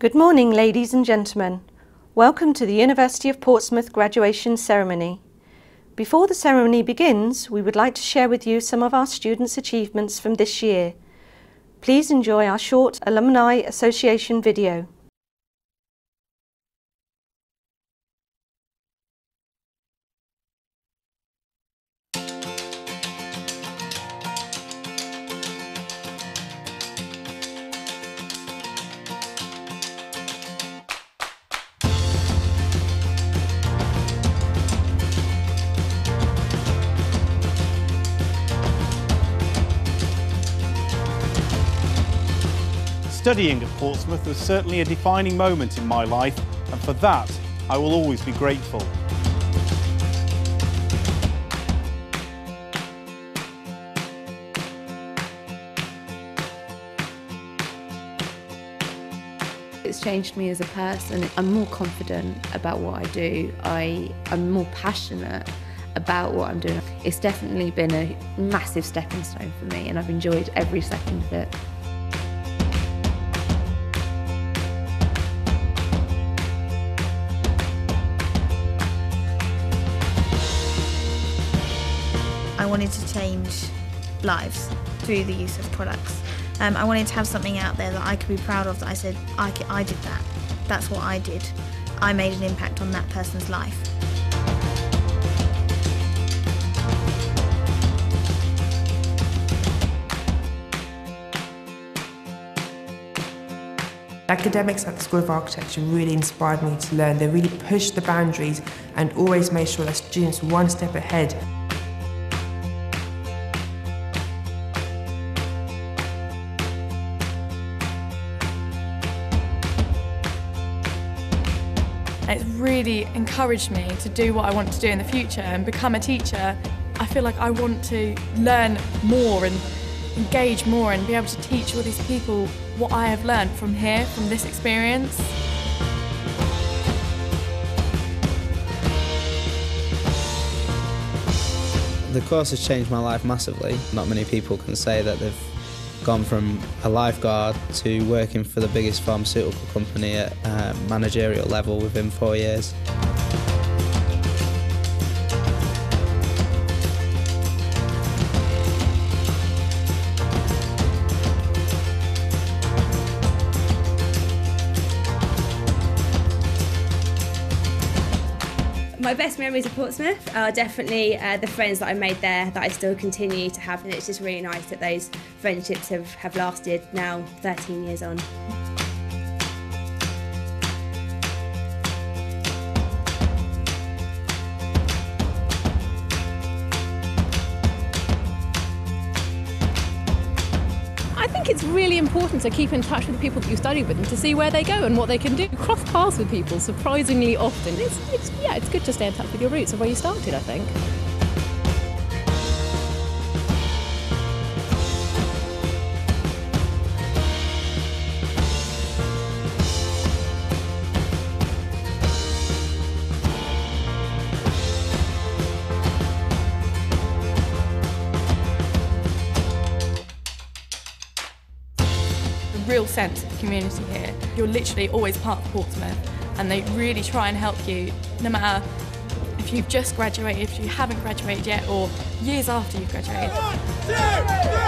Good morning, ladies and gentlemen. Welcome to the University of Portsmouth graduation ceremony. Before the ceremony begins, we would like to share with you some of our students' achievements from this year. Please enjoy our short Alumni Association video. Studying at Portsmouth was certainly a defining moment in my life, and for that I will always be grateful. It's changed me as a person. I'm more confident about what I do. I'm more passionate about what I'm doing. It's definitely been a massive stepping stone for me, and I've enjoyed every second of it. I wanted to change lives through the use of products. I wanted to have something out there that I could be proud of, that I said, I did that. That's what I did. I made an impact on that person's life. Academics at the School of Architecture really inspired me to learn. They really pushed the boundaries and always made sure that students were one step ahead. It's really encouraged me to do what I want to do in the future and become a teacher. I feel like I want to learn more and engage more and be able to teach all these people what I have learned from here, from this experience. The course has changed my life massively. Not many people can say that they've gone from a lifeguard to working for the biggest pharmaceutical company at managerial level within 4 years. My best memories of Portsmouth are definitely the friends that I made there that I still continue to have, and it's just really nice that those friendships have lasted now 13 years on. I think it's really important to keep in touch with the people that you study with and to see where they go and what they can do. You cross paths with people surprisingly often. It's good to stay in touch with your roots of where you started, I think. Real sense of community here. You're literally always part of Portsmouth, and they really try and help you, no matter if you've just graduated, if you haven't graduated yet, or years after you've graduated. 1, 2, 3!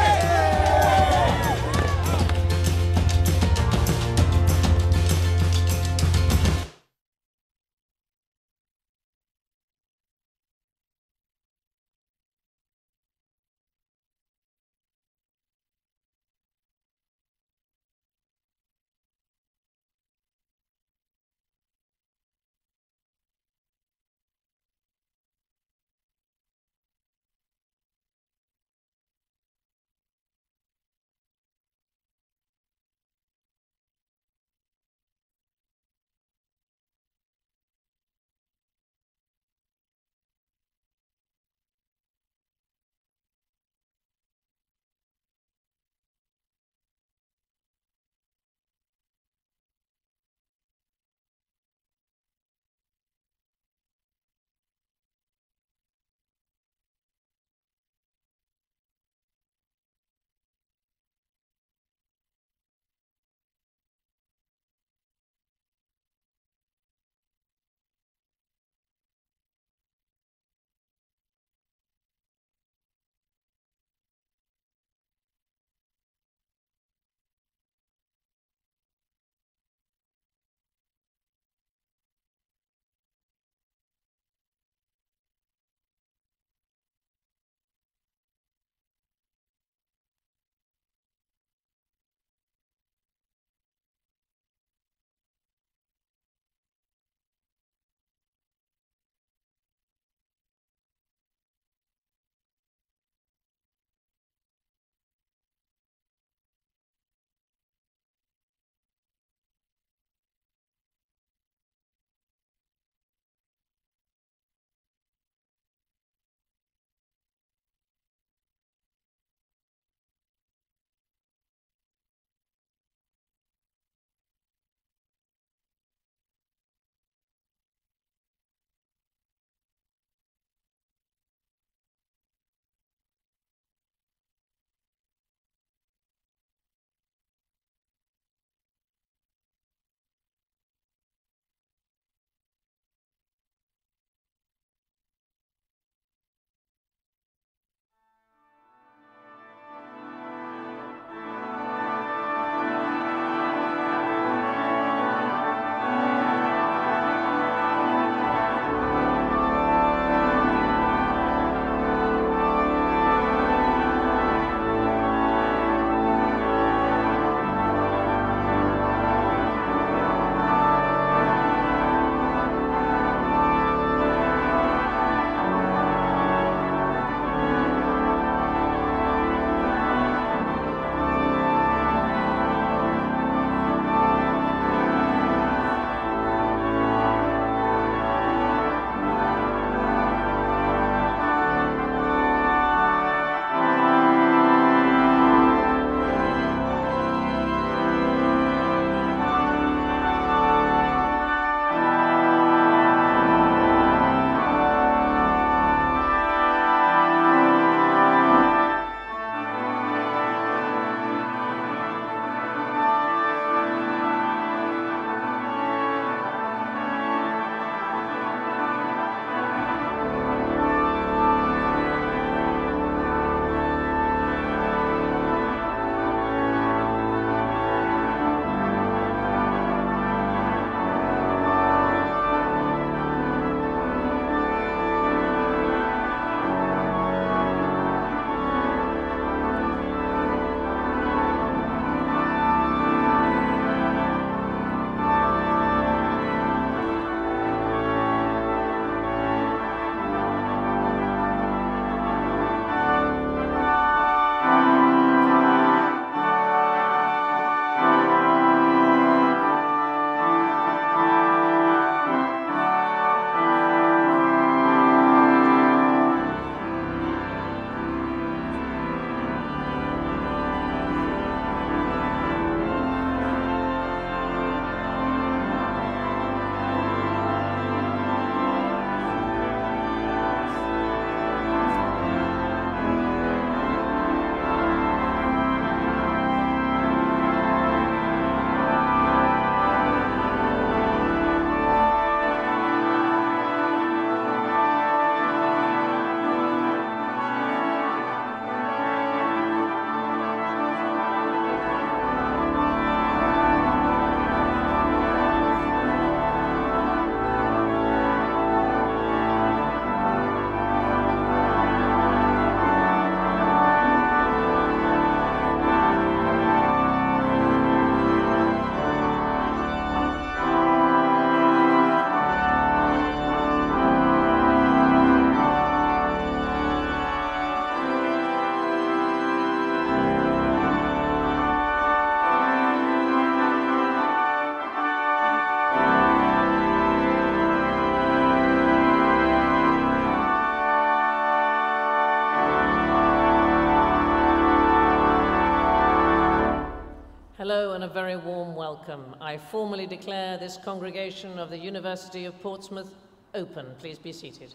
and a very warm welcome. I formally declare this congregation of the University of Portsmouth open. Please be seated.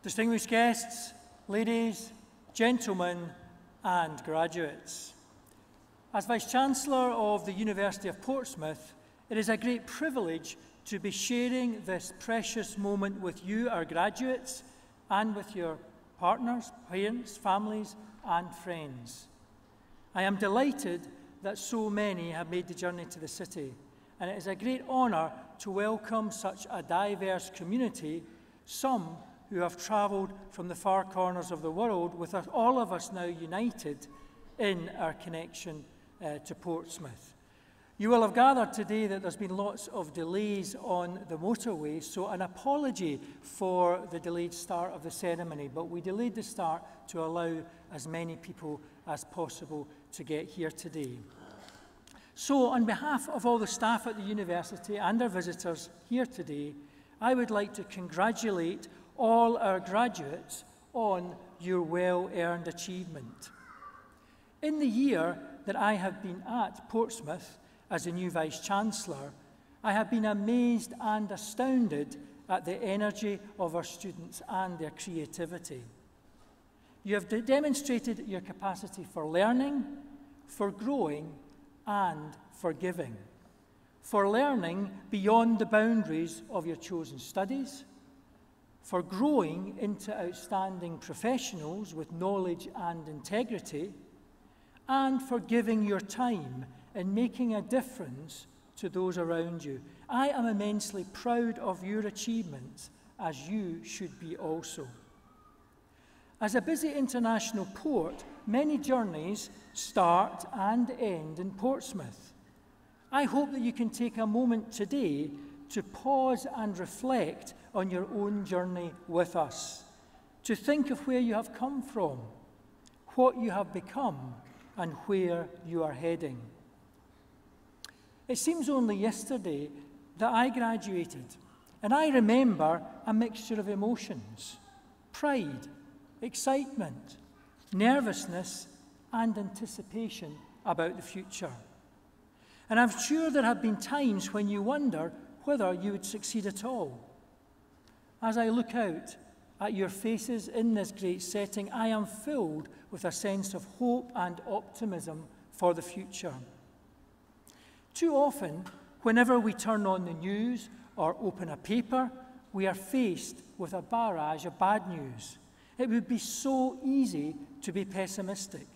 Distinguished guests, ladies, gentlemen, and graduates. As Vice-Chancellor of the University of Portsmouth, it is a great privilege to be sharing this precious moment with you, our graduates, and with your partners, parents, families, and friends. I am delighted that so many have made the journey to the city, and it is a great honour to welcome such a diverse community, some who have travelled from the far corners of the world, with all of us now united in our connection to Portsmouth. You will have gathered today that there's been lots of delays on the motorway, so an apology for the delayed start of the ceremony, but we delayed the start to allow as many people as possible to get here today. So on behalf of all the staff at the university and our visitors here today, I would like to congratulate all our graduates on your well-earned achievement. In the year that I have been at Portsmouth as a new Vice-Chancellor, I have been amazed and astounded at the energy of our students and their creativity. You have demonstrated your capacity for learning, for growing, and for giving. For learning beyond the boundaries of your chosen studies, for growing into outstanding professionals with knowledge and integrity, and for giving your time and making a difference to those around you. I am immensely proud of your achievements, as you should be also. As a busy international port, many journeys start and end in Portsmouth. I hope that you can take a moment today to pause and reflect on your own journey with us, to think of where you have come from, what you have become, and where you are heading. It seems only yesterday that I graduated, and I remember a mixture of emotions: pride, excitement, nervousness, and anticipation about the future. And I'm sure there have been times when you wonder whether you would succeed at all. As I look out at your faces in this great setting, I am filled with a sense of hope and optimism for the future. Too often, whenever we turn on the news or open a paper, we are faced with a barrage of bad news. It would be so easy to be pessimistic.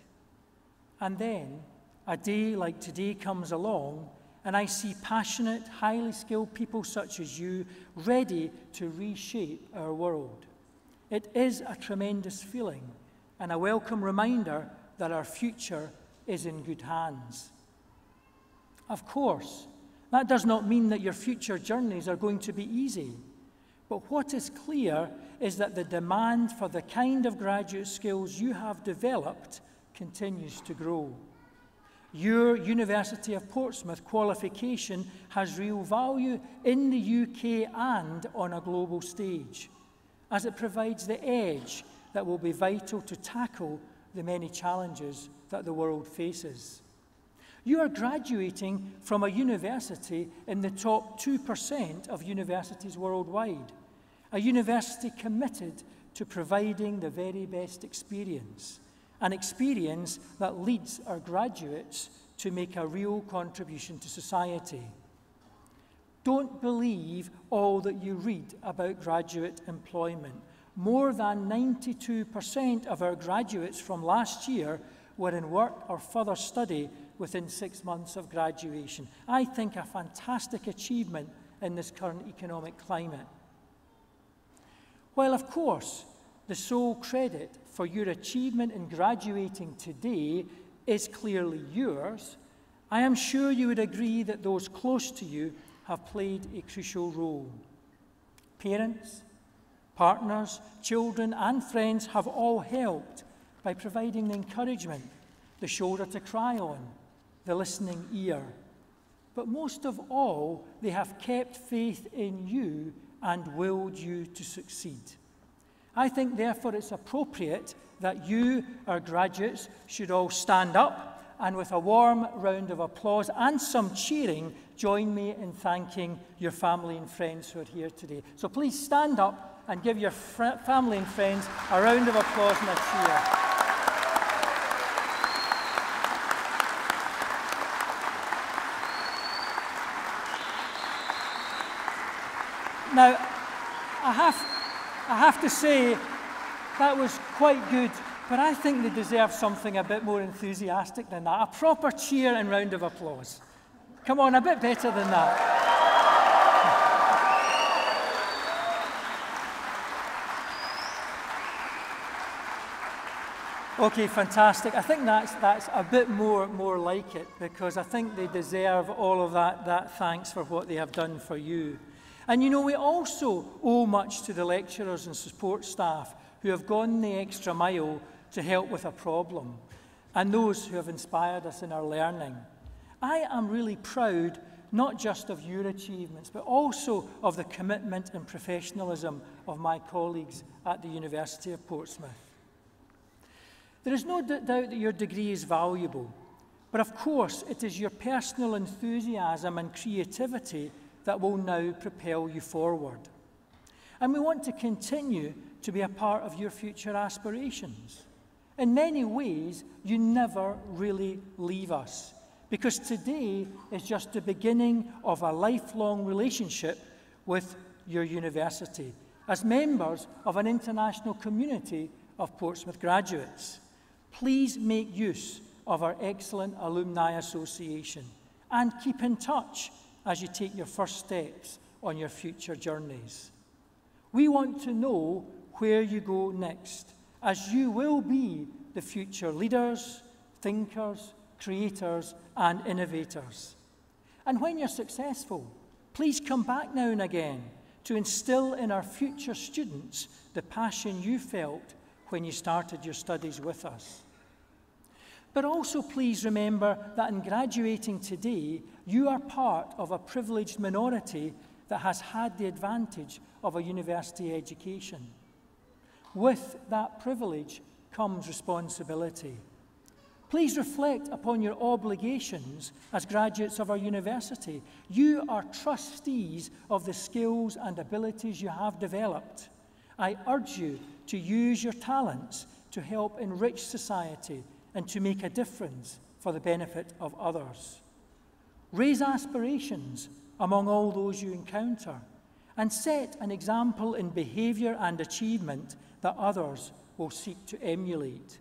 And then, a day like today comes along, and I see passionate, highly skilled people such as you ready to reshape our world. It is a tremendous feeling and a welcome reminder that our future is in good hands. Of course, that does not mean that your future journeys are going to be easy. But what is clear is that the demand for the kind of graduate skills you have developed continues to grow. Your University of Portsmouth qualification has real value in the UK and on a global stage, as it provides the edge that will be vital to tackle the many challenges that the world faces. You are graduating from a university in the top 2% of universities worldwide, a university committed to providing the very best experience, an experience that leads our graduates to make a real contribution to society. Don't believe all that you read about graduate employment. More than 92% of our graduates from last year were in work or further study within 6 months of graduation. I think a fantastic achievement in this current economic climate. While, of course, the sole credit for your achievement in graduating today is clearly yours, I am sure you would agree that those close to you have played a crucial role. Parents, partners, children, and friends have all helped by providing the encouragement, the shoulder to cry on, the listening ear. but most of all, they have kept faith in you and willed you to succeed. I think, therefore, it's appropriate that you, our graduates, should all stand up and with a warm round of applause and some cheering, join me in thanking your family and friends who are here today. So please stand up and give your family and friends a round of applause and a cheer. Now, I have to say, that was quite good, but I think they deserve something a bit more enthusiastic than that. A proper cheer and round of applause. Come on, a bit better than that. Okay, fantastic. I think that's a bit more like it, because I think they deserve all of that thanks for what they have done for you. And you know, we also owe much to the lecturers and support staff who have gone the extra mile to help with a problem, and those who have inspired us in our learning. I am really proud not just of your achievements, but also of the commitment and professionalism of my colleagues at the University of Portsmouth. There is no doubt that your degree is valuable, but of course it is your personal enthusiasm and creativity that will now propel you forward. And we want to continue to be a part of your future aspirations. In many ways, you never really leave us, because today is just the beginning of a lifelong relationship with your university as members of an international community of Portsmouth graduates. Please make use of our excellent Alumni Association and keep in touch as you take your first steps on your future journeys. We want to know where you go next, as you will be the future leaders, thinkers, creators, and innovators. And when you're successful, please come back now and again to instill in our future students the passion you felt when you started your studies with us. But also please remember that in graduating today, you are part of a privileged minority that has had the advantage of a university education. With that privilege comes responsibility. Please reflect upon your obligations as graduates of our university. You are trustees of the skills and abilities you have developed. I urge you to use your talents to help enrich society and to make a difference for the benefit of others. Raise aspirations among all those you encounter, and set an example in behaviour and achievement that others will seek to emulate.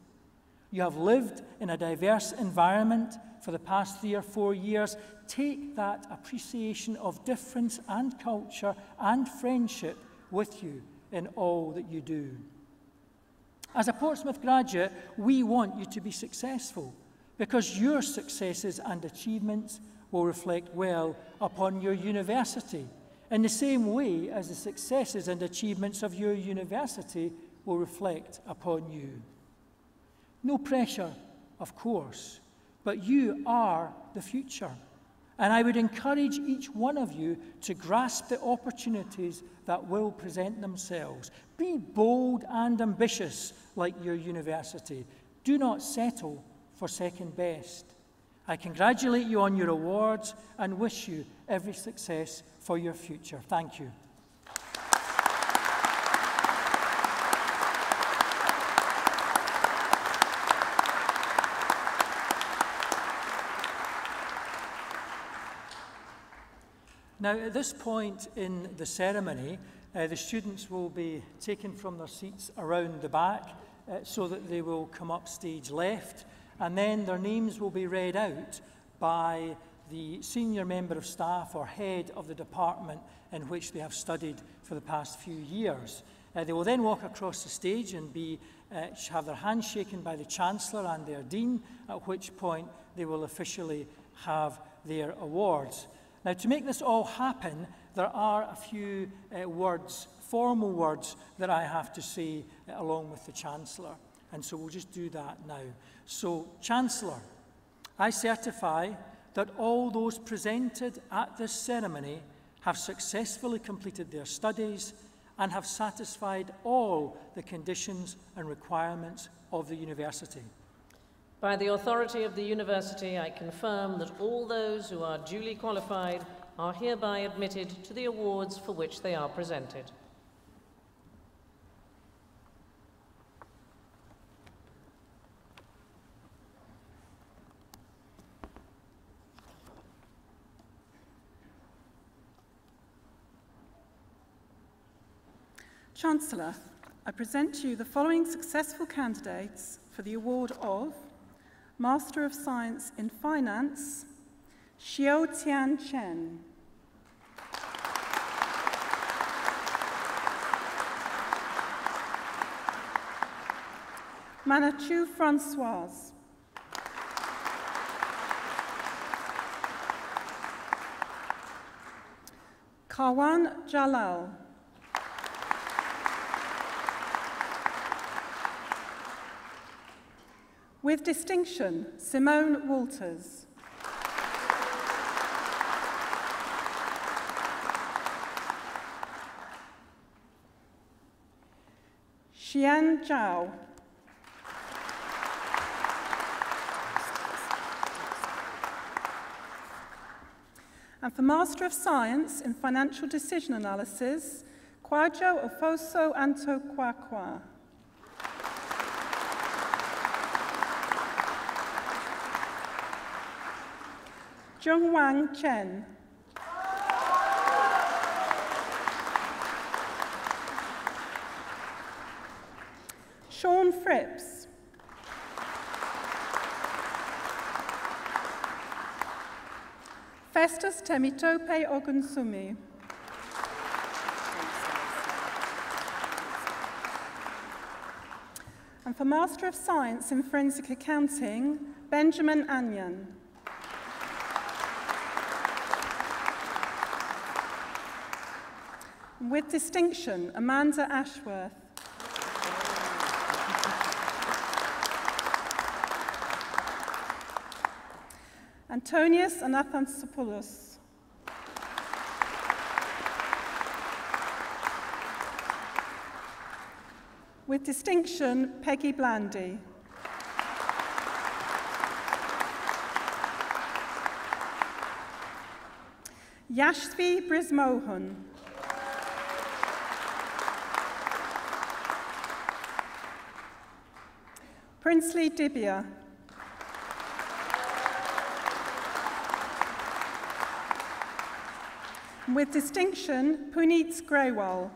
You have lived in a diverse environment for the past 3 or 4 years. Take that appreciation of difference and culture and friendship with you in all that you do. As a Portsmouth graduate, we want you to be successful, because your successes and achievements will reflect well upon your university, in the same way as the successes and achievements of your university will reflect upon you. No pressure, of course, but you are the future. And I would encourage each one of you to grasp the opportunities that will present themselves. Be bold and ambitious like your university. Do not settle for second best. I congratulate you on your awards and wish you every success for your future. Thank you. Now, at this point in the ceremony, the students will be taken from their seats around the back so that they will come up stage left, and then their names will be read out by the senior member of staff or head of the department in which they have studied for the past few years. They will then walk across the stage and have their hands shaken by the Chancellor and their Dean, at which point they will officially have their awards. Now, to make this all happen, there are a few formal words that I have to say along with the Chancellor. And so we'll just do that now. So, Chancellor, I certify that all those presented at this ceremony have successfully completed their studies and have satisfied all the conditions and requirements of the university. By the authority of the university, I confirm that all those who are duly qualified are hereby admitted to the awards for which they are presented. Chancellor, I present to you the following successful candidates for the award of Master of Science in Finance, Xiao Tian Chen. Manachu Françoise. Kawan Jalal. With distinction, Simone Walters. Xian Zhao. And for Master of Science in Financial Decision Analysis, Kwajo Ofoso Anto Kwakwa. Zhongwang Chen. Sean Fripps. Festus Temitope Ogunsumi. And for Master of Science in Forensic Accounting, Benjamin Anyan. With distinction, Amanda Ashworth. Antonius Anathansopoulos. With distinction, Peggy Blandy. Yashvi Brismohan. Princely Dibia. With distinction, Puneet Grewal.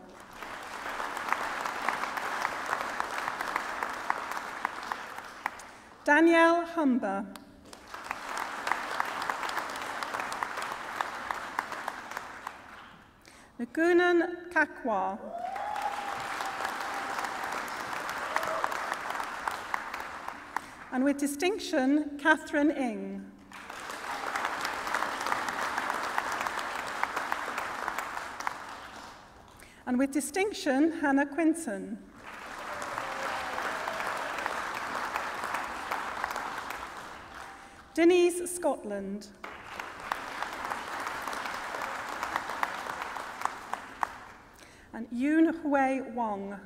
Danielle Humber. Nagunan Kakwa. And with distinction, Catherine Ing. And with distinction, Hannah Quinton. Denise Scotland. And Yoon Hui Wong.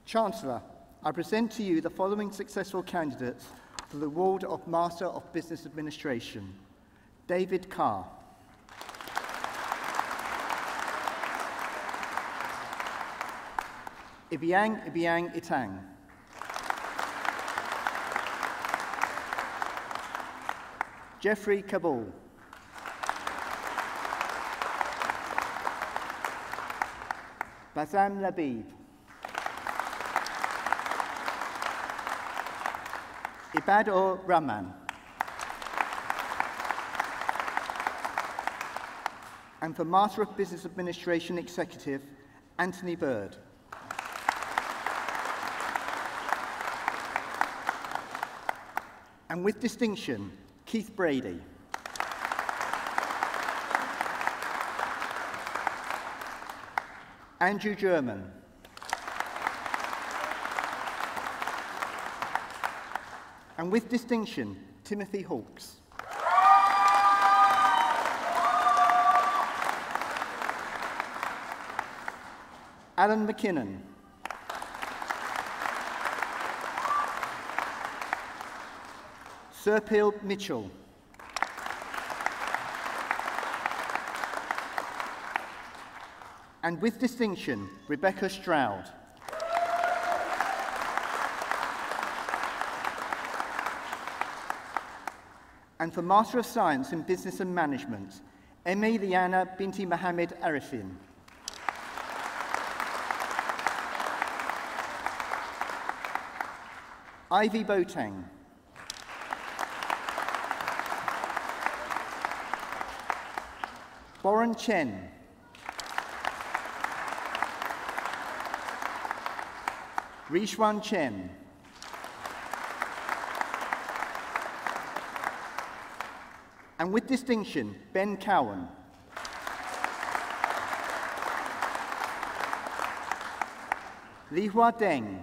Chancellor, I present to you the following successful candidates for the award of Master of Business Administration. David Carr. Ibiang Itang. Jeffrey Kabul. Bassam Labib. Ibadur Rahman. And for Master of Business Administration Executive, Anthony Bird. And with distinction, Keith Brady. Andrew German. And with distinction, Timothy Hawkes. Alan McKinnon. Serpil Mitchell. And with distinction, Rebecca Stroud. And for Master of Science in Business and Management, Emi Liana Binti Mohammed Arifin. Ivy Boateng. Boren Chen. Rishwan Chen. And with distinction, Ben Cowan. Li Hua Deng.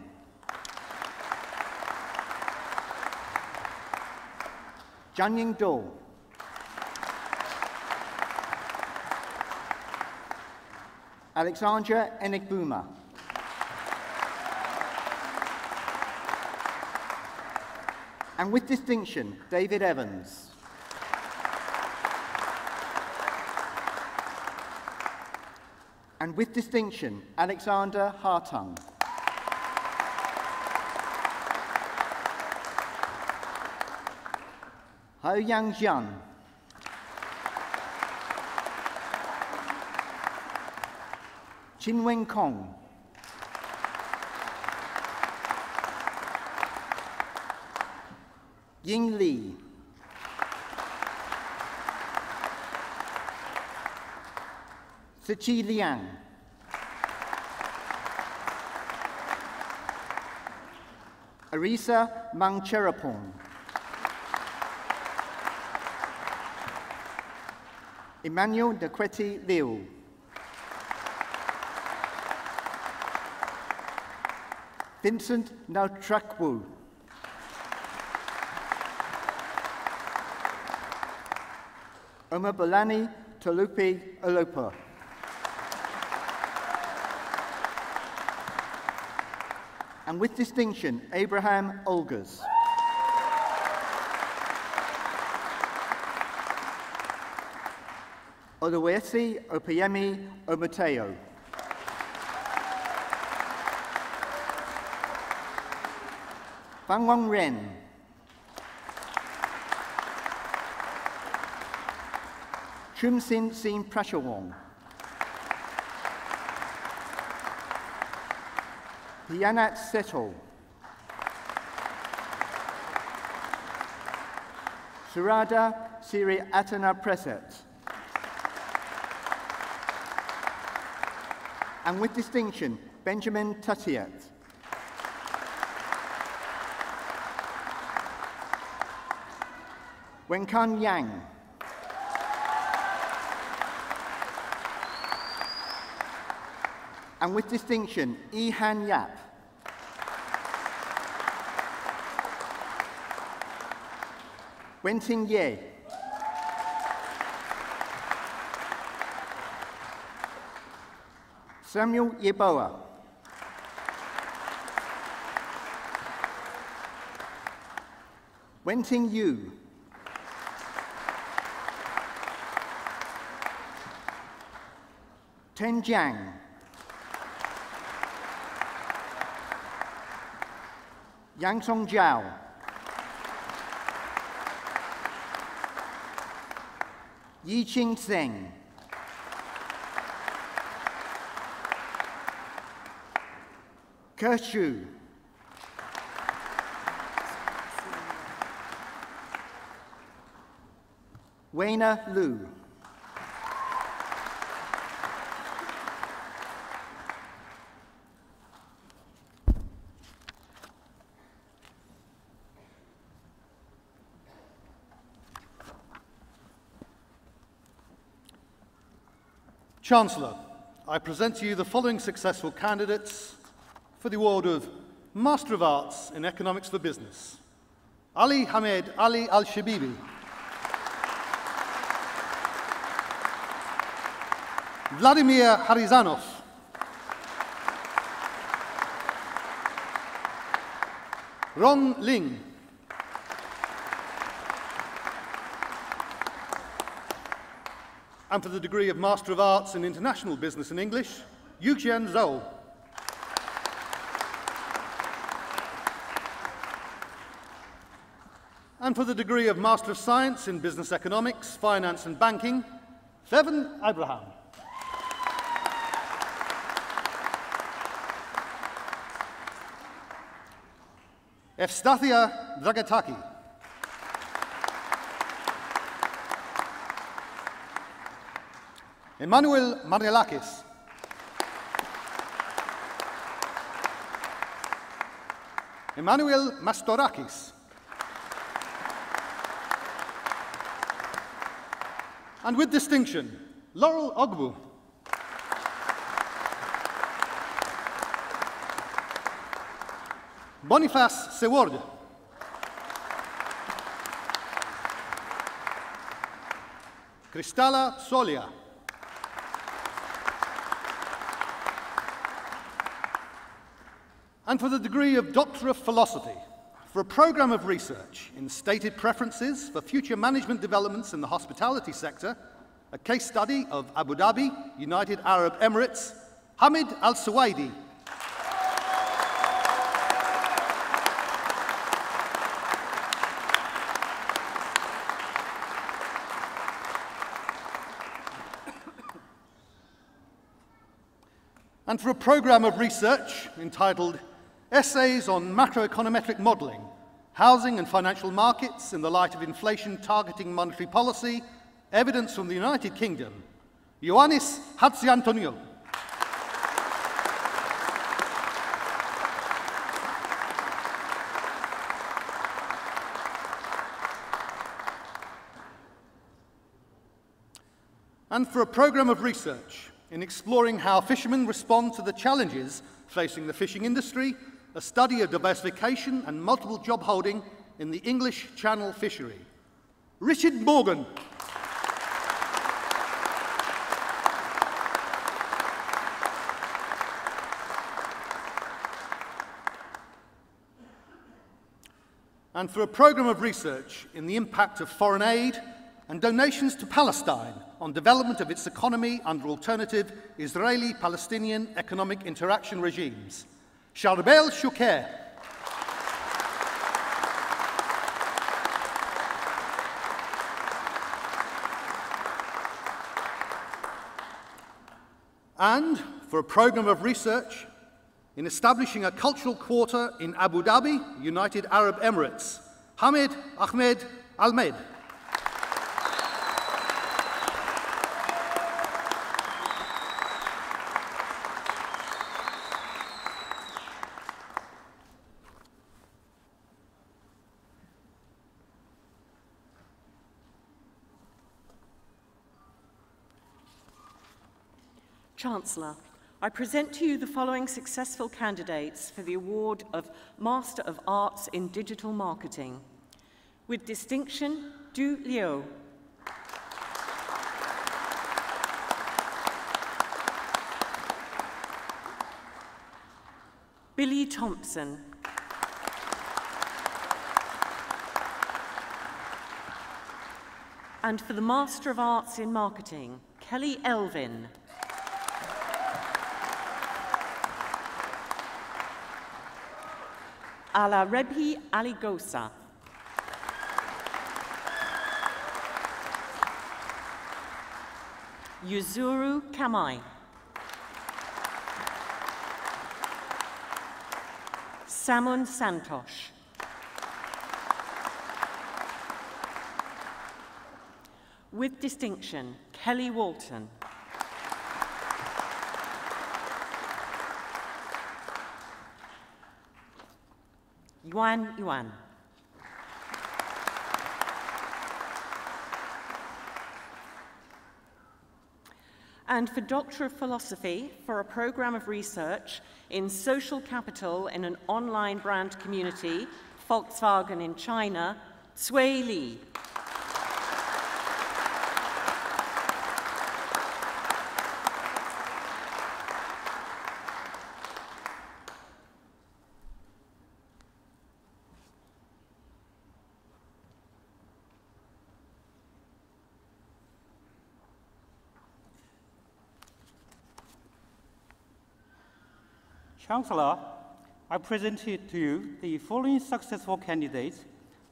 Jianying Do. Alexandra Enigbuma. And with distinction, David Evans. And with distinction, Alexander Hartung. Ho Yang Jian. Chin Wen Kong. Ying Li. Siqi Liang. Arisa Mangcherapong. Emmanuel Dequeti Liu. Vincent Nautrakwu. Omabolani Tolupi Olopa. And with distinction, Abraham Olgers. Oluwesi Opeyemi Omoteo. Fang Wang Ren. Chum Sin Sin Prashawong. Pianat Settle. Surada Siri Atana Preset. And with distinction, Benjamin Tutiet. Wenkan Yang. And with distinction, Ihan Yap. Wenting Ye. Samuel Yeboah. Wenting Yu. Ten Jiang. Yang Song Jiao. Yi Ching Tseng. Ke Shu. Weina Lu. Chancellor, I present to you the following successful candidates for the award of Master of Arts in Economics for Business. Ali Hamed Ali Al-Shabibi. Vladimir Harizanov. Rong Ling. And for the degree of Master of Arts in International Business and English, Yuqian Zhou. And for the degree of Master of Science in Business Economics, Finance and Banking, Fevan Abraham. Evstathia Dragataki. Emmanuel Marielakis. Emmanuel Mastorakis. And with distinction, Laurel Ogbu. Boniface Seward. Cristala Solia. And for the degree of Doctor of Philosophy, for a programme of research in stated preferences for future management developments in the hospitality sector, a case study of Abu Dhabi, United Arab Emirates, Hamid Al-Suwaidi. And for a programme of research entitled Essays on Macroeconometric Modelling, Housing and Financial Markets in the Light of Inflation Targeting Monetary Policy, Evidence from the United Kingdom, Ioannis Hatziantoniou. And for a programme of research in exploring how fishermen respond to the challenges facing the fishing industry, a study of diversification and multiple job holding in the English Channel fishery. Richard Morgan. And for a programme of research in the impact of foreign aid and donations to Palestine on development of its economy under alternative Israeli-Palestinian economic interaction regimes. Charbel Choucair. And for a programme of research in establishing a cultural quarter in Abu Dhabi, United Arab Emirates, Hamid Ahmed Almed. Chancellor, I present to you the following successful candidates for the award of Master of Arts in Digital Marketing. With distinction, Du Liu. Billy Thompson. And for the Master of Arts in Marketing, Kelly Elvin. Ala Rebhi Aligosa. Yuzuru Kamai. Samun Santosh. With distinction, Kelly Walton. Yuan. and for Doctor of Philosophy for a program of research in social capital in an online brand community, Volkswagen in China, Cui Li. Chancellor, I present to you the following successful candidates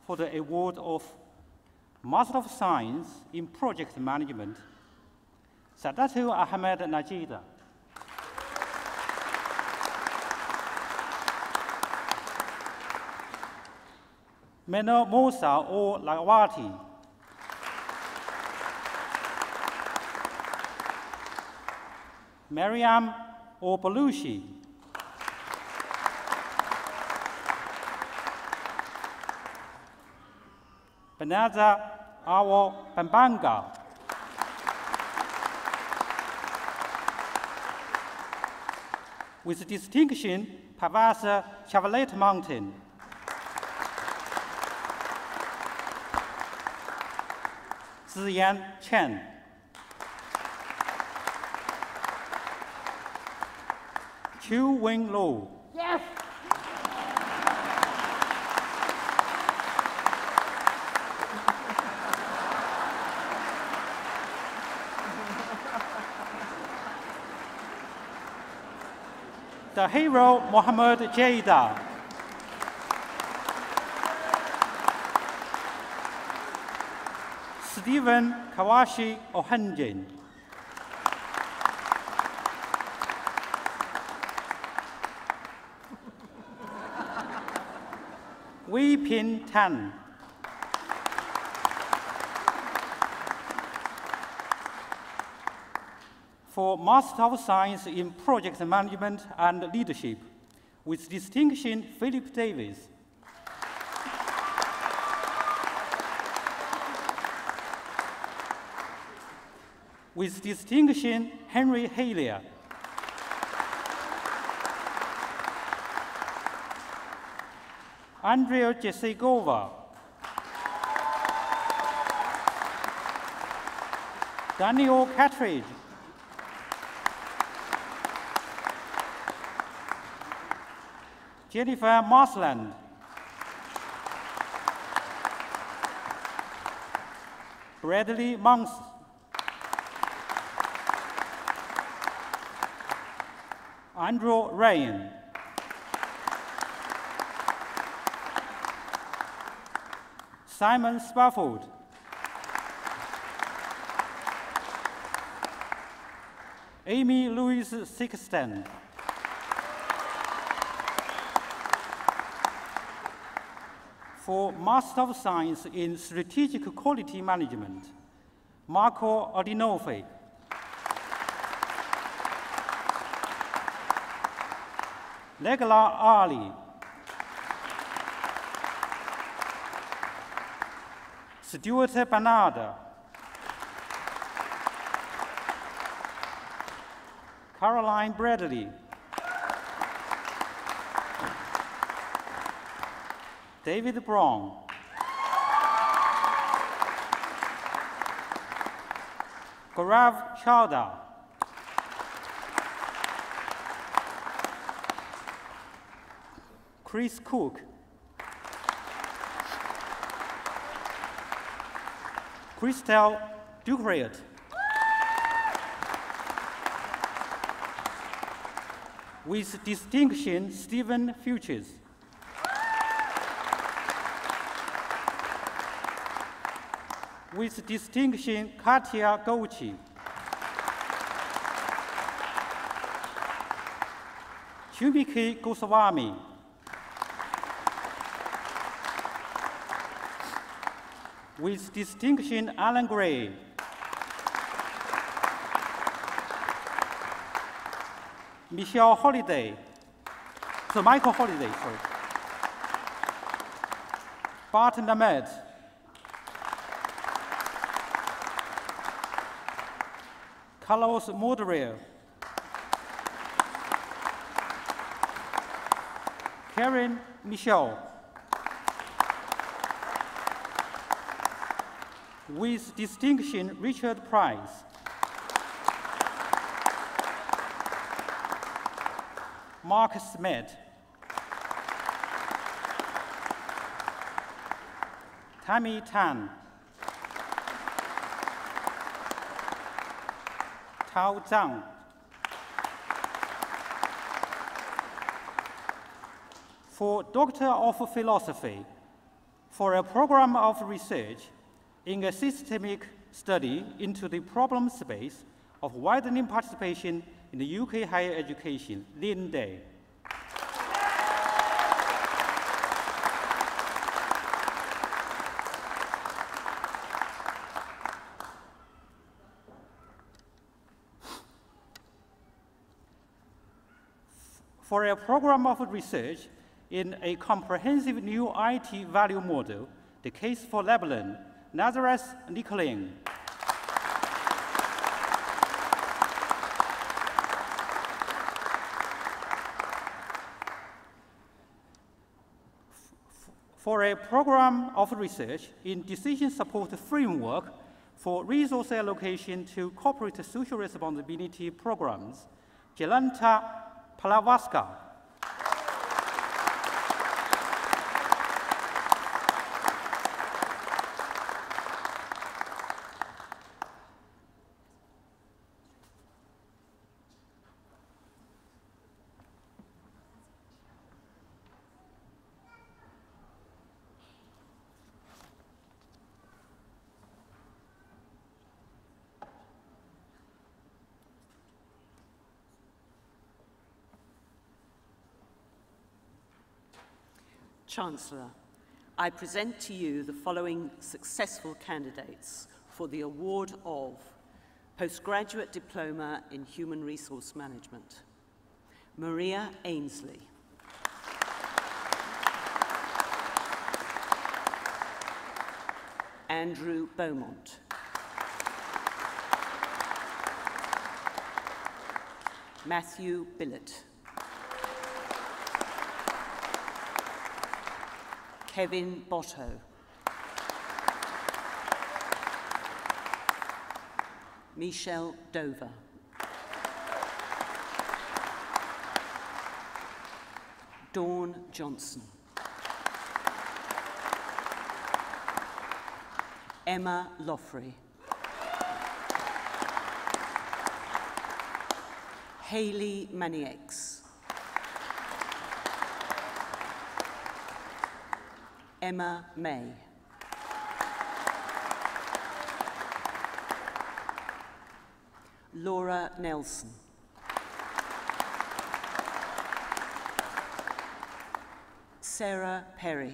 for the award of Master of Science in Project Management. Sadatu Ahmed Najida. Meno Musa or Lawati. Mariam or Belushi. Benaza Awo Bambanga. With distinction, Pavasa Chavalet Mountain. Ziyan Chen. Chu Wing Lo. Yes! The hero Mohammed Jada. Stephen Kawashi Ohenjin. Wei Pin Tan. For Master of Science in Project Management and Leadership, with distinction, Philip Davis. With distinction, Henry Halia. Andrea Jesegova. Daniel Catridge. Jennifer Marsland. Bradley Monks. Andrew Ryan. Simon Spafford. Amy Louise Sixton. For Master of Science in Strategic Quality Management, Marco Ordinolfi. Legla Ali. Stuart Bernard. Caroline Bradley. David Brown. Gaurav Chawda. Chris Cook. Christelle Ducreat. With distinction, Stephen Futures. With distinction, Katia Gochi. Chumiki Goswami. With distinction, Alan Gray. Michelle Holiday. So Michael Holiday, sorry. Bart Carlos Moderer, Karen Michelle, with distinction Richard Price, Mark Smith, Tammy Tan, Tao Zhang, for Doctor of Philosophy, for a program of research in a systemic study into the problem space of widening participation in the UK higher education, Lin Day. For a program of research in a comprehensive new IT value model, the case for Lebanon, Nazareth Nicolin. For a program of research in decision support framework for resource allocation to corporate social responsibility programs, Jelanta Palavaska. Chancellor, I present to you the following successful candidates for the award of Postgraduate Diploma in Human Resource Management. Maria Ainsley. Andrew Beaumont. Matthew Billett. Kevin Botto. Michelle Dover. Dawn Johnson. Emma Loffrey. Hayley Maniacs. Emma May. Laura Nelson. Sarah Perry.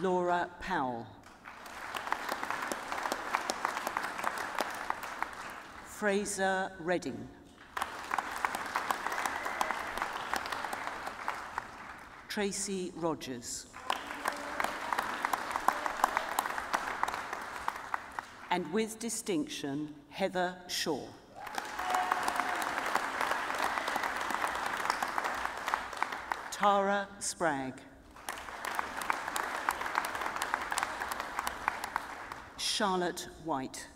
Laura Powell. Fraser Redding. Tracy Rogers. And with distinction, Heather Shaw. Tara Spragg. Charlotte White.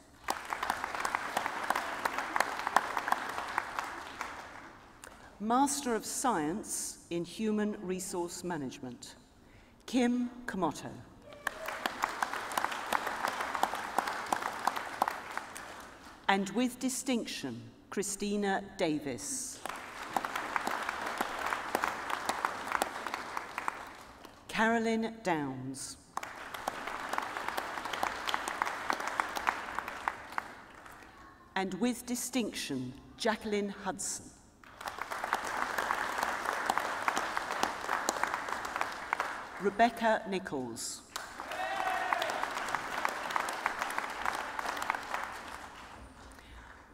Master of Science in Human Resource Management, Kim Komoto. And with distinction, Christina Davis. Carolyn Downs. And with distinction, Jacqueline Hudson. Rebecca Nichols.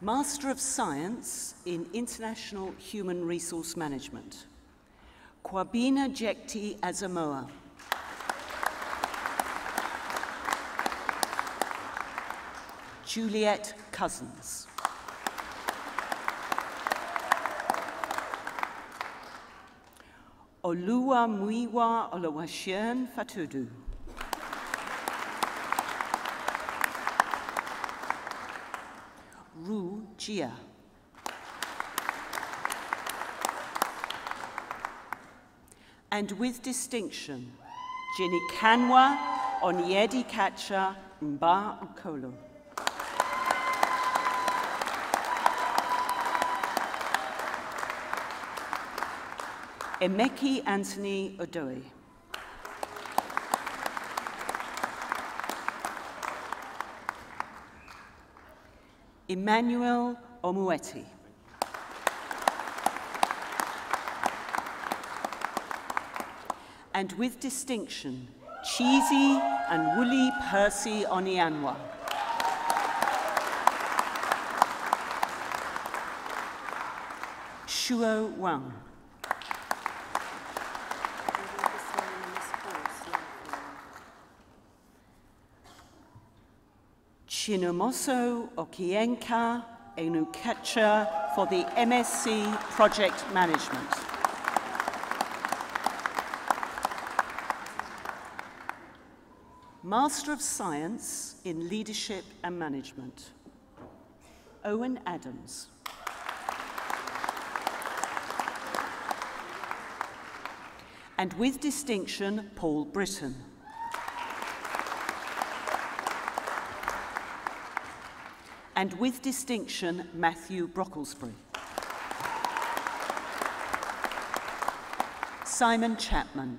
Master of Science in International Human Resource Management, Kwabena Jekti Asamoah. Juliet Cousins. Olua Muiwa Olawashian Fatudu. Ru Jia. And with distinction, Jini Kanwa Onyedi Kacha Mba Nkolo. Emeki Anthony Odoe. Emmanuel Omueti. And with distinction, Cheesy and Wooly Percy Onianwa. Shuo Wang. Chinomoso Okienka Enukecha for the MSc Project Management. Master of Science in Leadership and Management, Owen Adams. And with distinction, Paul Britton. And with distinction, Matthew Brocklesbury. Simon Chapman.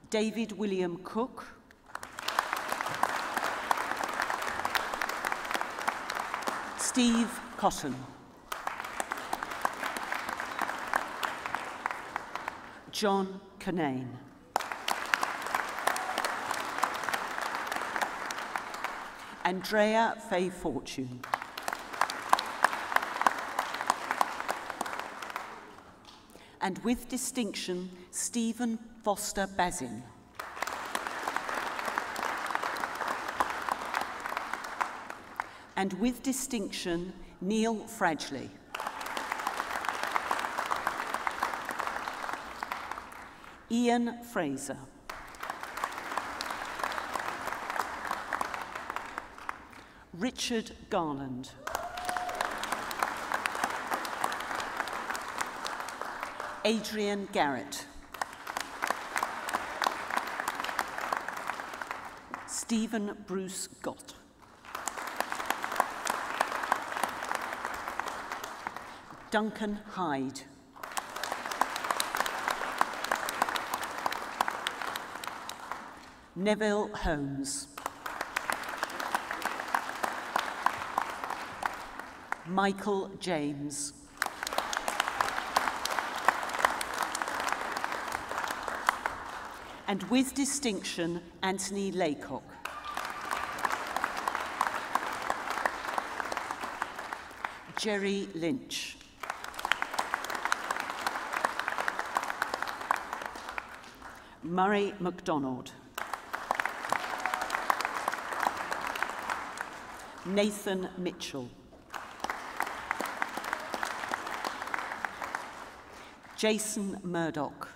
David William Cook. Steve Cotton. John Canane. Andrea Faye Fortune. And with distinction, Stephen Foster Bazin. And with distinction, Neil Fradgley. Ian Fraser. Richard Garland. Adrian Garrett. Stephen Bruce Gott. Duncan Hyde. Neville Holmes. Michael James. And with distinction, Anthony Laycock. Jerry Lynch. Murray MacDonald. Nathan Mitchell. Jason Murdoch.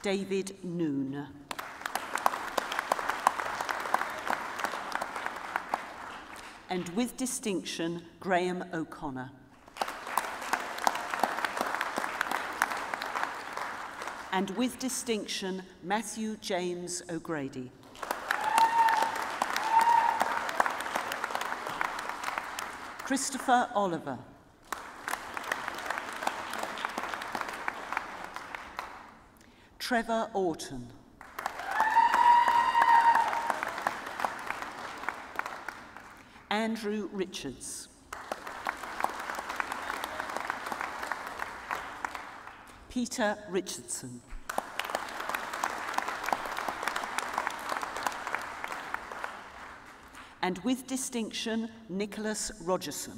David Noon. And with distinction, Graham O'Connor. And with distinction, Matthew James O'Grady. Christopher Oliver. Trevor Orton. Andrew Richards. Peter Richardson. And with distinction, Nicholas Rogerson.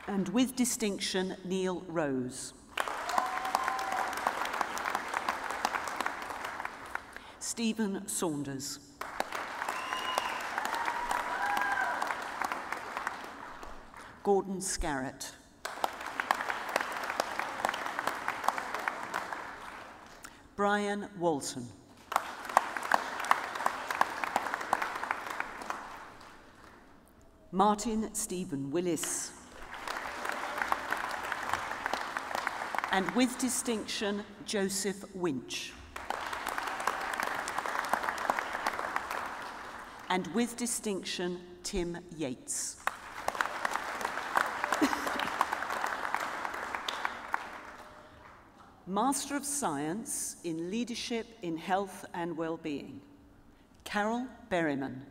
And with distinction, Neil Rose. Stephen Saunders. Gordon Scarrett. Brian Walton. Martin Stephen Willis. And with distinction, Joseph Winch. And with distinction, Tim Yates. Master of Science in Leadership in Health and Wellbeing, Carol Berryman.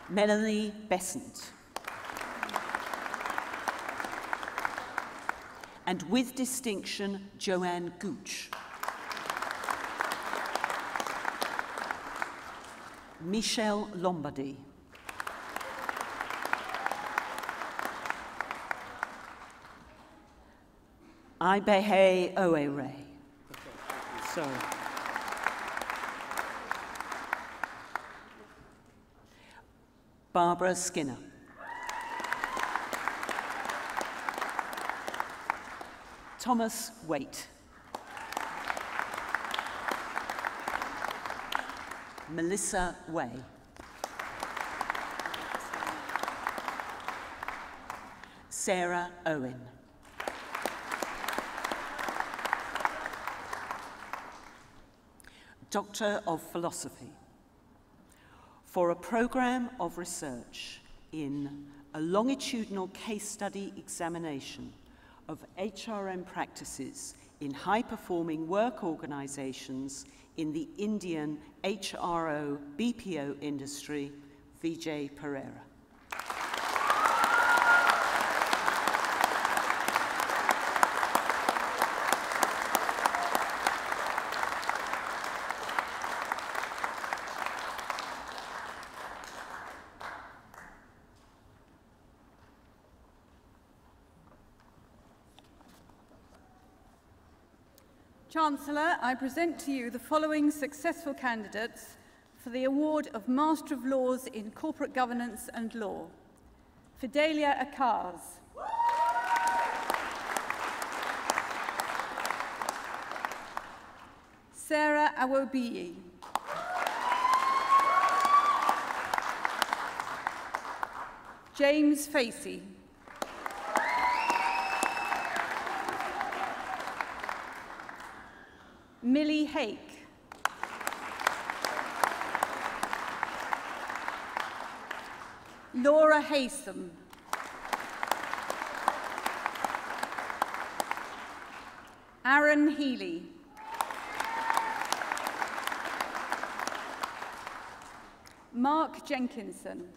Melanie Besant. And with distinction, Joanne Gooch. Michelle Lombardy. Ibehe Oere. Sorry. Barbara Skinner. Thomas Waite. Melissa Way. Sarah Owen. Doctor of Philosophy, for a programme of research in a longitudinal case study examination of HRM practices in high-performing work organisations in the Indian HRO BPO industry, Vijay Pereira. Chancellor, I present to you the following successful candidates for the award of Master of Laws in Corporate Governance and Law. Fidelia Akars. Sarah Awobiyi. James Facey. Millie Hake. Laura Haysom. Aaron Healy. Mark Jenkinson.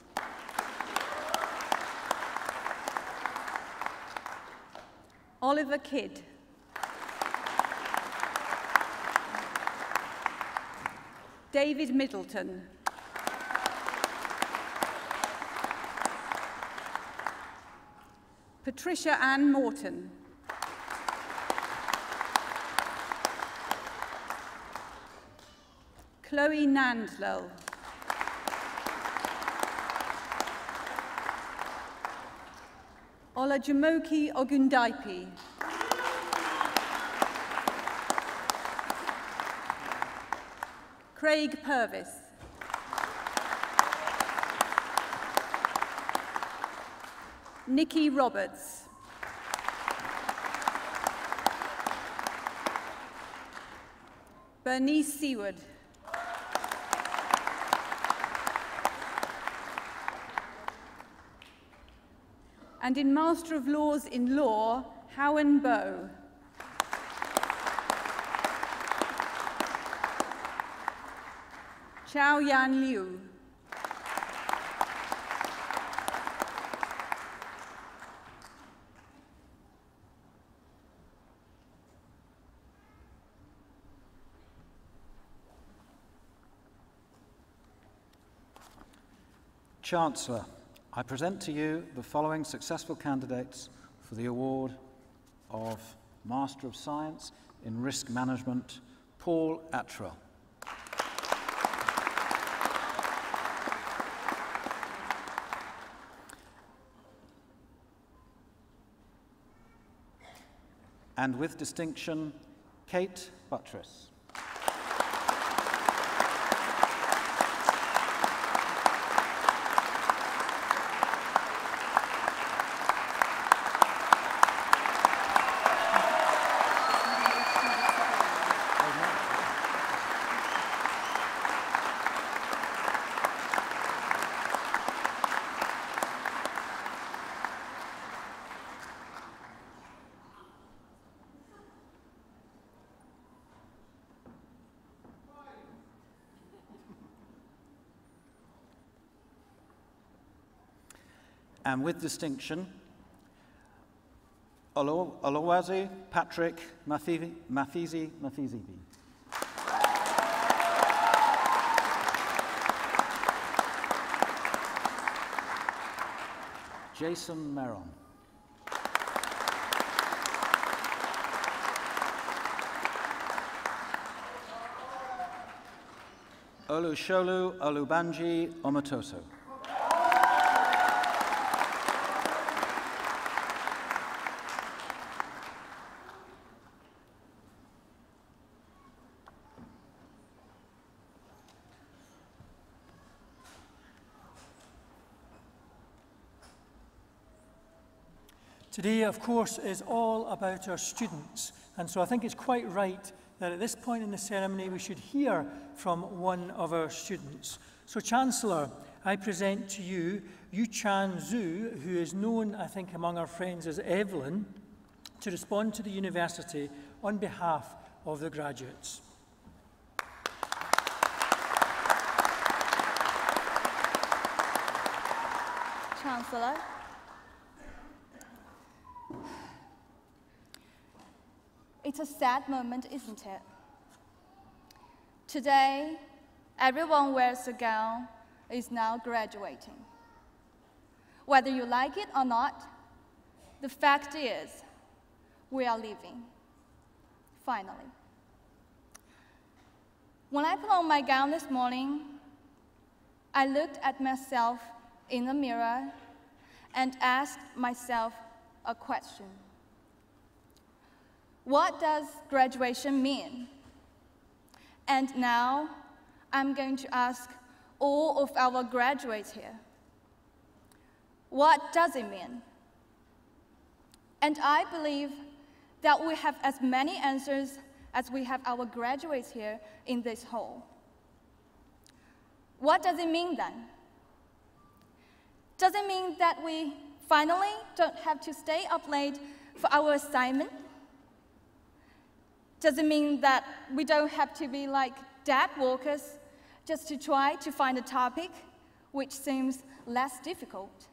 Oliver Kidd. David Middleton. Patricia Ann Morton. Chloe Nandlell. Olajumoke Ogundaipi. Craig Purvis. Nikki Roberts. Bernice Seward. And in Master of Laws in Law, Howen Bowe. Chao Yan Liu. Chancellor, I present to you the following successful candidates for the award of Master of Science in Risk Management, Paul Attrell. And with distinction, Kate Buttress. And with distinction, Oluwaze Patrick Mafizi. Jason Meron. Olusholu Olubanji Omotoso. Today, of course, is all about our students, and so I think it's quite right that at this point in the ceremony we should hear from one of our students. So, Chancellor, I present to you Yu Chan Zhu, who is known, I think, among our friends as Evelyn, to respond to the university on behalf of the graduates. Chancellor, it's a sad moment, isn't it? Today, everyone wears a gown is now graduating. Whether you like it or not, the fact is, we are leaving, finally. When I put on my gown this morning, I looked at myself in the mirror and asked myself a question. What does graduation mean? And now I'm going to ask all of our graduates here, what does it mean? And I believe that we have as many answers as we have our graduates here in this hall. What does it mean then? Does it mean that we finally don't have to stay up late for our assignment? Does it mean that we don't have to be like dead walkers just to try to find a topic which seems less difficult?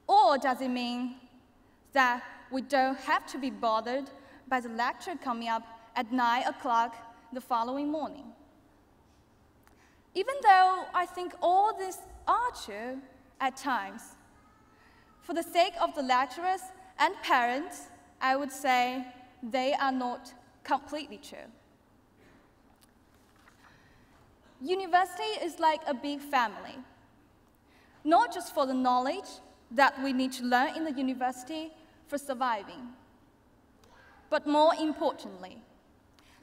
Or does it mean that we don't have to be bothered by the lecture coming up at 9 o'clock the following morning? Even though I think all these are true at times, for the sake of the lecturers and parents, I would say they are not completely true. University is like a big family, not just for the knowledge that we need to learn in the university for surviving, but more importantly,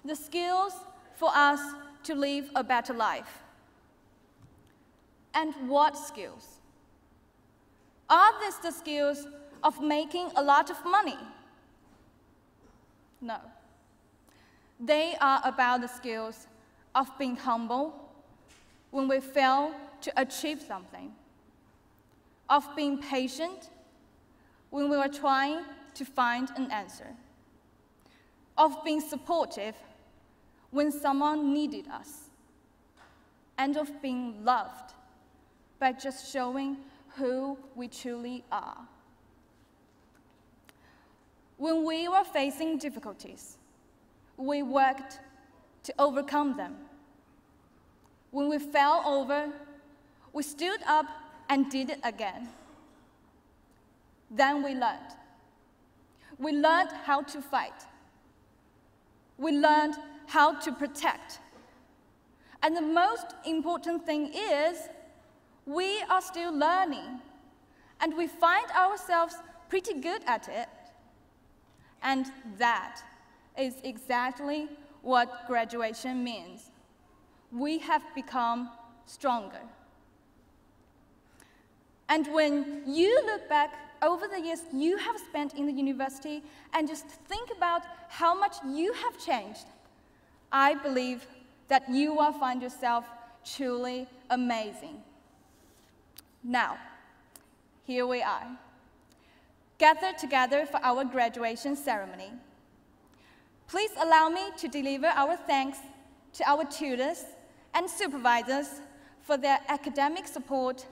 the skills for us to live a better life. And what skills? Are these the skills of making a lot of money? No. They are about the skills of being humble when we fail to achieve something, of being patient when we are trying to find an answer, of being supportive when someone needed us, and of being loved by just showing who we truly are. When we were facing difficulties, we worked to overcome them. When we fell over, We stood up and did it again. Then we learned. We learned how to fight. We learned how to protect. And the most important thing is, we are still learning, and we find ourselves pretty good at it. And that is exactly what graduation means. We have become stronger. And when you look back over the years you have spent in the university and just think about how much you have changed, I believe that you will find yourself truly amazing. Now, here we are, gathered together for our graduation ceremony. Please allow me to deliver our thanks to our tutors and supervisors for their academic support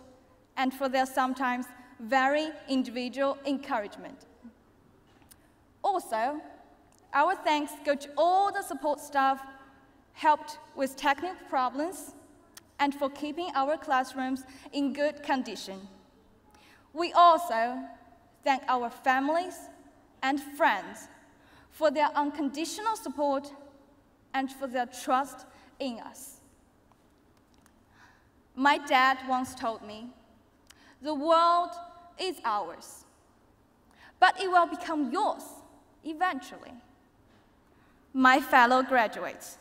and for their sometimes very individual encouragement. Also, our thanks go to all the support staff helped with technical problems and for keeping our classrooms in good condition. We also thank our families and friends for their unconditional support and for their trust in us. My dad once told me, "The world is ours, but it will become yours eventually." My fellow graduates,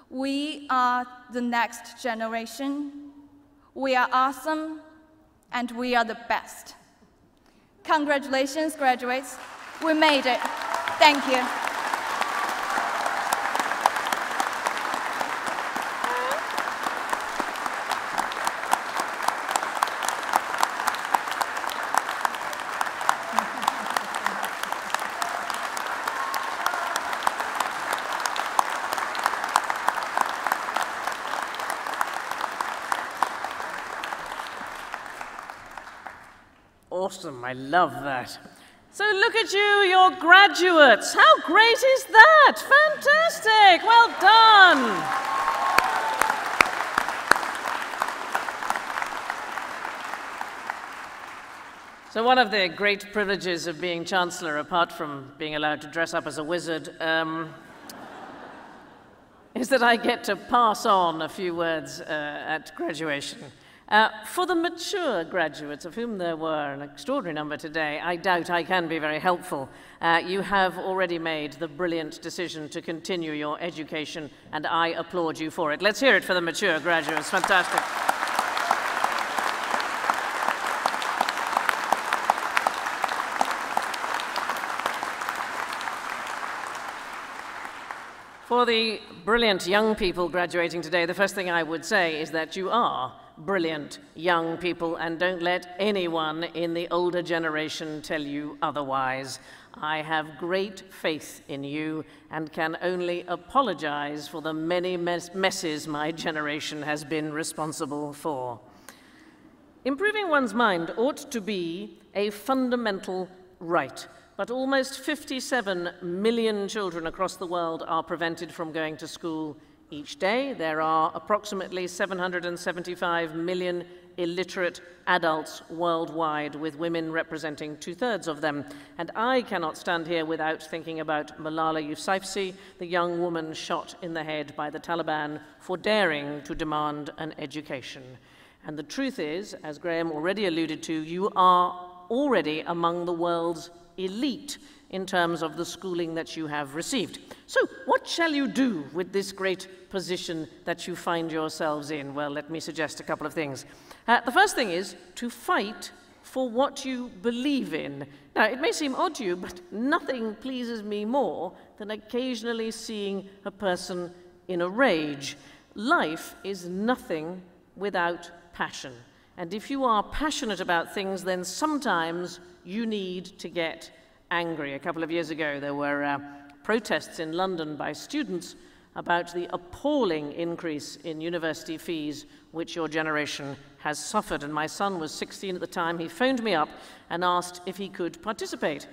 we are the next generation. We are awesome, and we are the best. Congratulations, graduates. We made it. Thank you. Awesome, I love that. So look at you, you're graduates. How great is that? Fantastic, well done. So one of the great privileges of being Chancellor, apart from being allowed to dress up as a wizard, is that I get to pass on a few words at graduation. For the mature graduates, of whom there were an extraordinary number today, I doubt I can be very helpful. You have already made the brilliant decision to continue your education, and I applaud you for it. Let's hear it for the mature graduates. Fantastic. For the brilliant young people graduating today, the first thing I would say is that you are brilliant young people, and don't let anyone in the older generation tell you otherwise. I have great faith in you and can only apologize for the many messes my generation has been responsible for. Improving one's mind ought to be a fundamental right, but almost 57 million children across the world are prevented from going to school each day. There are approximately 775 million illiterate adults worldwide, with women representing 2/3 of them. And I cannot stand here without thinking about Malala Yousafzai, the young woman shot in the head by the Taliban for daring to demand an education. And the truth is, as Graham already alluded to, you are already among the world's elite in terms of the schooling that you have received. So what shall you do with this great position that you find yourselves in? Well, let me suggest a couple of things. The first thing is to fight for what you believe in. Now, it may seem odd to you, but nothing pleases me more than occasionally seeing a person in a rage. Life is nothing without passion. And if you are passionate about things, then sometimes you need to get angry. A couple of years ago, there were protests in London by students about the appalling increase in university fees which your generation has suffered. And my son was 16 at the time. He phoned me up and asked if he could participate.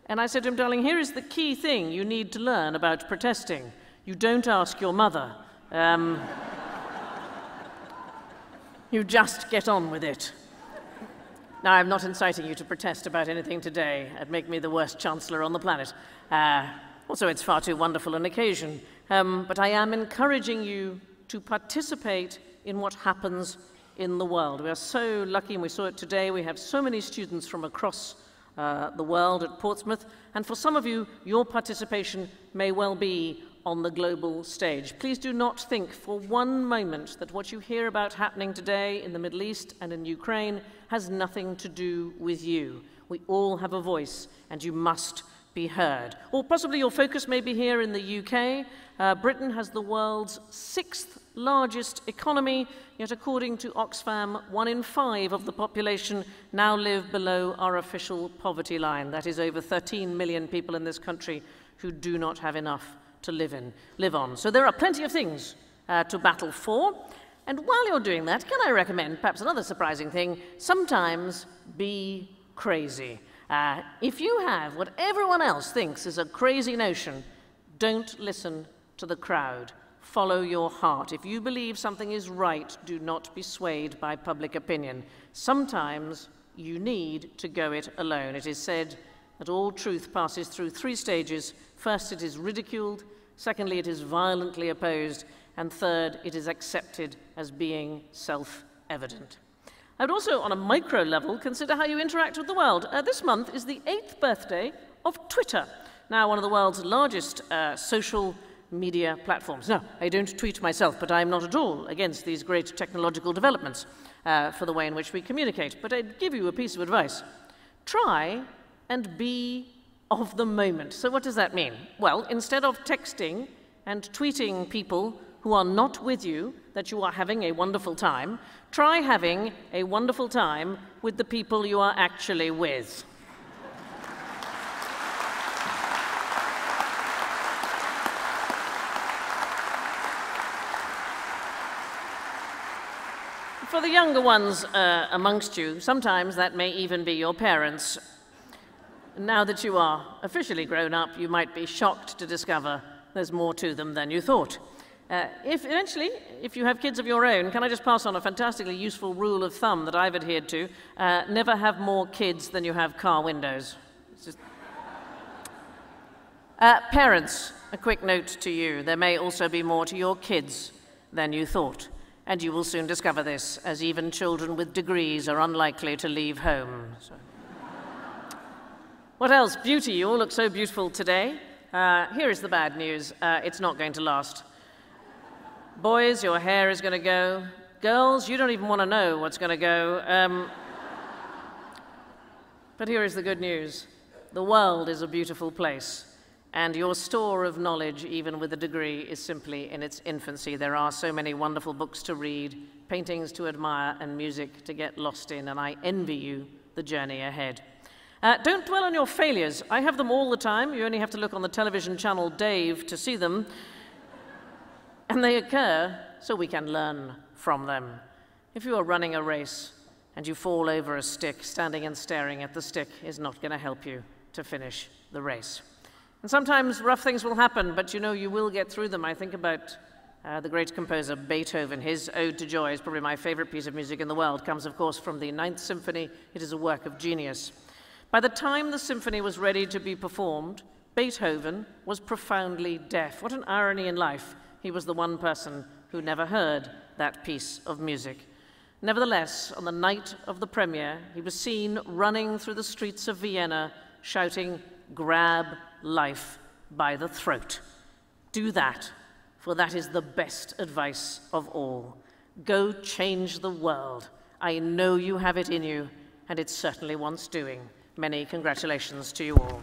And I said to him, "Darling, here is the key thing you need to learn about protesting. You don't ask your mother." You just get on with it. Now, I'm not inciting you to protest about anything today. It'd make me the worst Chancellor on the planet. Also, it's far too wonderful an occasion. But I am encouraging you to participate in what happens in the world. We are so lucky, and we saw it today. We have so many students from across the world at Portsmouth. And for some of you, your participation may well be on the global stage. Please do not think for one moment that what you hear about happening today in the Middle East and in Ukraine has nothing to do with you. We all have a voice, and you must be heard. Or possibly your focus may be here in the UK. Britain has the world's 6th largest economy, yet according to Oxfam, 1 in 5 of the population now live below our official poverty line. That is over 13 million people in this country who do not have enough to live on. So there are plenty of things to battle for. And while you're doing that, can I recommend perhaps another surprising thing? Sometimes be crazy. If you have what everyone else thinks is a crazy notion, don't listen to the crowd. Follow your heart. If you believe something is right, do not be swayed by public opinion. Sometimes you need to go it alone. It is said that all truth passes through 3 stages. First, it is ridiculed. Secondly, it is violently opposed. And third, it is accepted as being self-evident. I would also, on a micro level, consider how you interact with the world. This month is the 8th birthday of Twitter, now one of the world's largest social media platforms. Now, I don't tweet myself, but I'm not at all against these great technological developments for the way in which we communicate. But I'd give you a piece of advice. Try and be of the moment. So what does that mean? Well, instead of texting and tweeting people who are not with you that you are having a wonderful time, try having a wonderful time with the people you are actually with. For the younger ones amongst you, sometimes that may even be your parents. Now that you are officially grown up, you might be shocked to discover there's more to them than you thought. If you have kids of your own, can I just pass on a fantastically useful rule of thumb that I've adhered to? Never have more kids than you have car windows. It's just... Parents, a quick note to you. There may also be more to your kids than you thought. And you will soon discover this, as even children with degrees are unlikely to leave home. So. What else? Beauty. You all look so beautiful today. Here is the bad news. It's not going to last. Boys, your hair is going to go. Girls, you don't even want to know what's going to go. But here is the good news. The world is a beautiful place. And your store of knowledge, even with a degree, is simply in its infancy. There are so many wonderful books to read, paintings to admire, and music to get lost in, and I envy you the journey ahead. Don't dwell on your failures. I have them all the time. You only have to look on the television channel Dave to see them. And they occur so we can learn from them. If you are running a race and you fall over a stick, standing and staring at the stick is not going to help you to finish the race. And sometimes rough things will happen, but you know you will get through them. I think about the great composer Beethoven. His Ode to Joy is probably my favorite piece of music in the world. It comes, of course, from the 9th Symphony. It is a work of genius. By the time the symphony was ready to be performed, Beethoven was profoundly deaf. What an irony in life. He was the one person who never heard that piece of music. Nevertheless, on the night of the premiere, he was seen running through the streets of Vienna, shouting, "Grab life by the throat." Do that, for that is the best advice of all. Go change the world. I know you have it in you, and it certainly wants doing. Many congratulations to you all.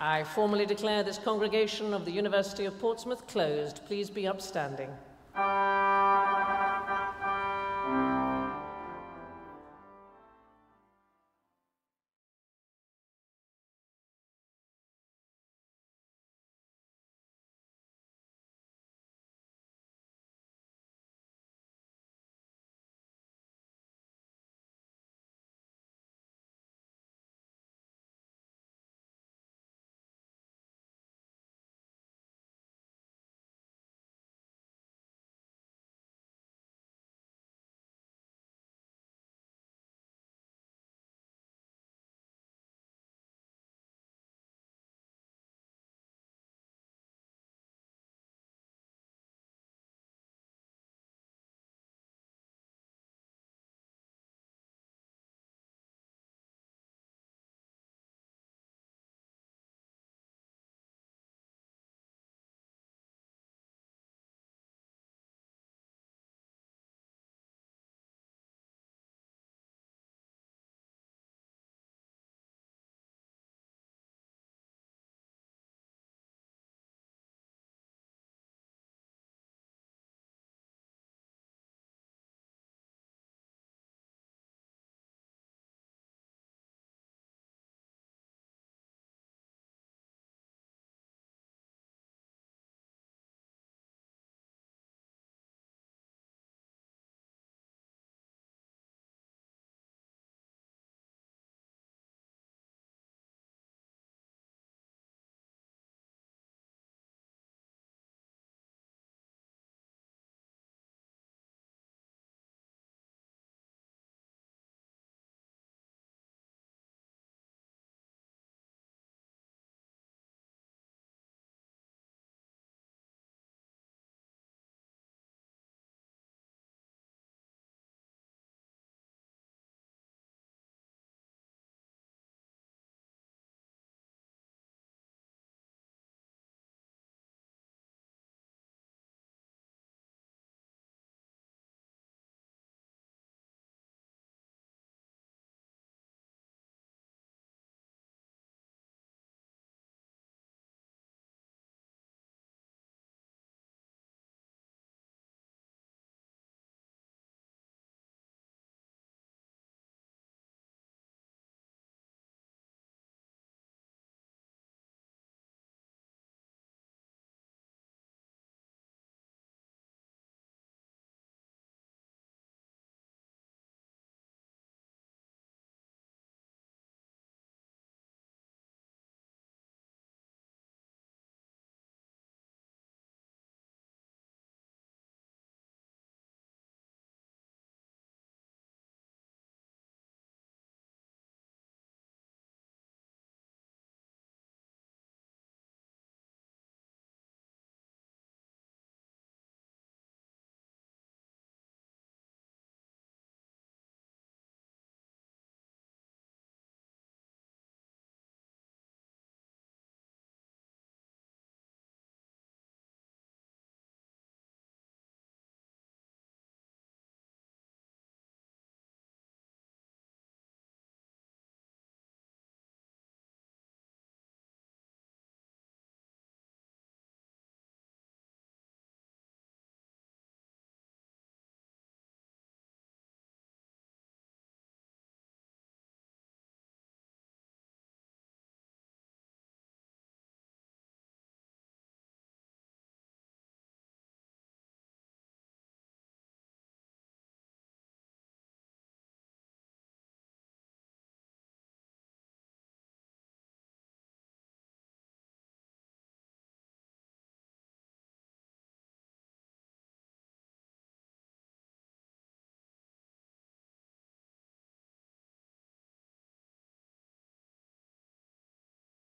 I formally declare this congregation of the University of Portsmouth closed. Please be upstanding.